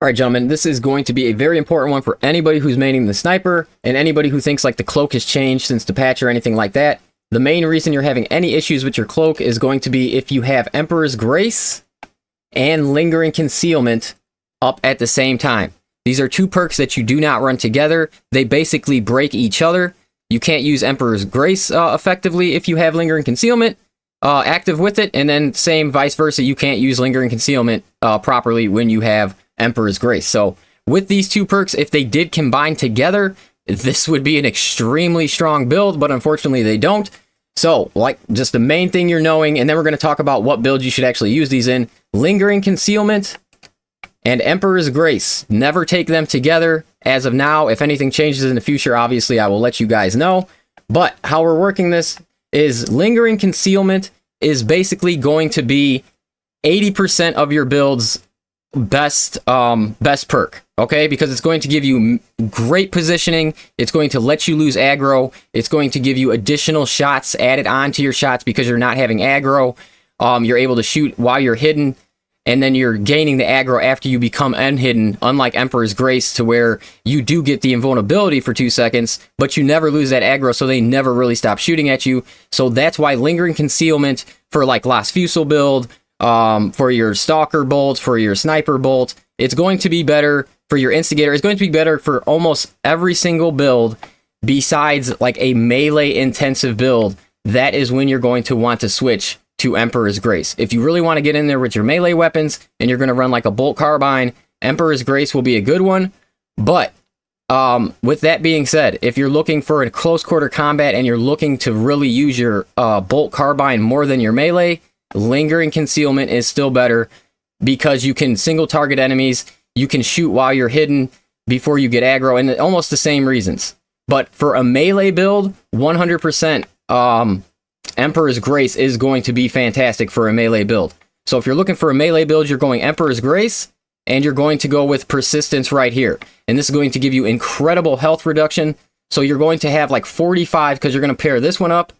All right, gentlemen, this is going to be a very important one for anybody who's maining the sniper and anybody who thinks like the cloak has changed since the patch or anything like that. The main reason you're having any issues with your cloak is going to be if you have Emperor's Grace and Lingering Concealment up at the same time. These are two perks that you do not run together. They basically break each other. You can't use Emperor's Grace effectively if you have Lingering Concealment active with it, and then same vice versa, you can't use Lingering Concealment properly when you have Emperor's Grace. So with these two perks, if they did combine together, this would be an extremely strong build, but unfortunately they don't. So, like, just the main thing you're knowing, and then we're going to talk about what builds you should actually use these in. Lingering Concealment and Emperor's Grace. Never take them together as of now. If anything changes in the future, obviously I will let you guys know. But how we're working this is Lingering Concealment is basically going to be 80% of your build's best perk, okay? Because it's going to give you great positioning, it's going to let you lose aggro, it's going to give you additional shots added on to your shots because you're not having aggro. You're able to shoot while you're hidden, and then you're gaining the aggro after you become unhidden, unlike Emperor's Grace, to where you do get the invulnerability for 2 seconds, but you never lose that aggro, so they never really stop shooting at you. So that's why Lingering Concealment for like Last Fusel build, for your Stalker bolt, for your Sniper bolt, it's going to be better for your Instigator. It's going to be better for almost every single build besides like a melee intensive build. That is when you're going to want to switch to Emperor's Grace. If you really want to get in there with your melee weapons and you're going to run like a bolt carbine, Emperor's Grace will be a good one. But with that being said, if you're looking for a close quarter combat and you're looking to really use your bolt carbine more than your melee, Lingering Concealment is still better because you can single target enemies, you can shoot while you're hidden before you get aggro, and almost the same reasons. But for a melee build, 100% Emperor's Grace is going to be fantastic for a melee build. So if you're looking for a melee build, you're going Emperor's Grace, and you're going to go with Persistence right here. And this is going to give you incredible health reduction. So you're going to have like 45, because you're going to pair this one up,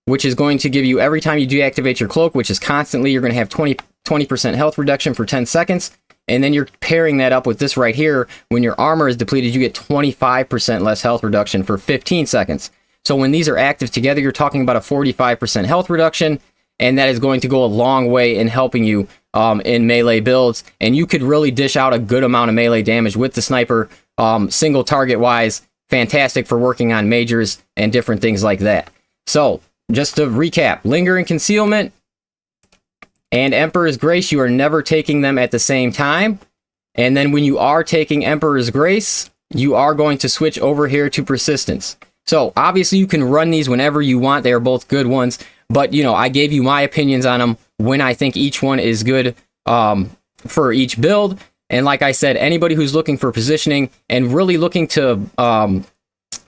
which is going to give you, every time you deactivate your cloak, which is constantly, you're going to have 20% health reduction for 10 seconds. And then you're pairing that up with this right here. When your armor is depleted, you get 25% less health reduction for 15 seconds. So when these are active together, you're talking about a 45% health reduction, and that is going to go a long way in helping you in melee builds. And you could really dish out a good amount of melee damage with the sniper, single target wise. Fantastic for working on majors and different things like that. So just to recap, Lingering Concealment and Emperor's Grace, you are never taking them at the same time. And then when you are taking Emperor's Grace, you are going to switch over here to Persistence. So obviously you can run these whenever you want. They are both good ones. But, you know, I gave you my opinions on them when I think each one is good for each build. And like I said, anybody who's looking for positioning and really looking to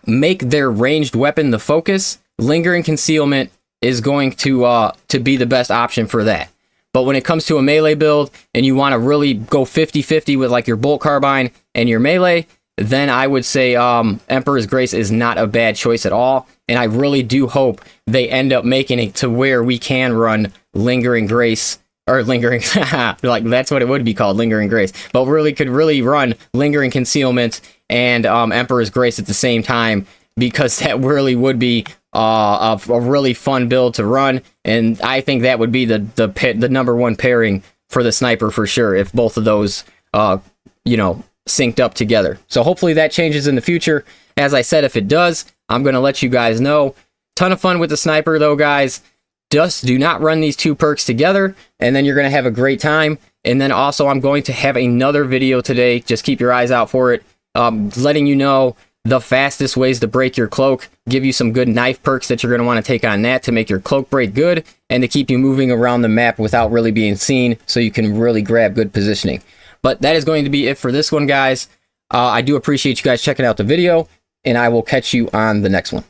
make their ranged weapon the focus, Lingering Concealment is going to be the best option for that. But when it comes to a melee build and you want to really go 50-50 with like your bolt carbine and your melee, then I would say Emperor's Grace is not a bad choice at all. And I really do hope they end up making it to where we can run Lingering Grace, or Lingering, like that's what it would be called, Lingering Grace. But really could really run Lingering Concealment and Emperor's Grace at the same time, because that really would be a really fun build to run. And I think that would be the number one pairing for the sniper for sure, if both of those, you know, synced up together. So hopefully that changes in the future. As I said, if it does, I'm going to let you guys know. Ton of fun with the sniper though, guys. Just do not run these two perks together, and then you're going to have a great time. And then also I'm going to have another video today, just keep your eyes out for it, letting you know the fastest ways to break your cloak, give you some good knife perks that you're going to want to take on that to make your cloak break good, and to keep you moving around the map without really being seen, so you can really grab good positioning. But that is going to be it for this one, guys. I do appreciate you guys checking out the video, and I will catch you on the next one.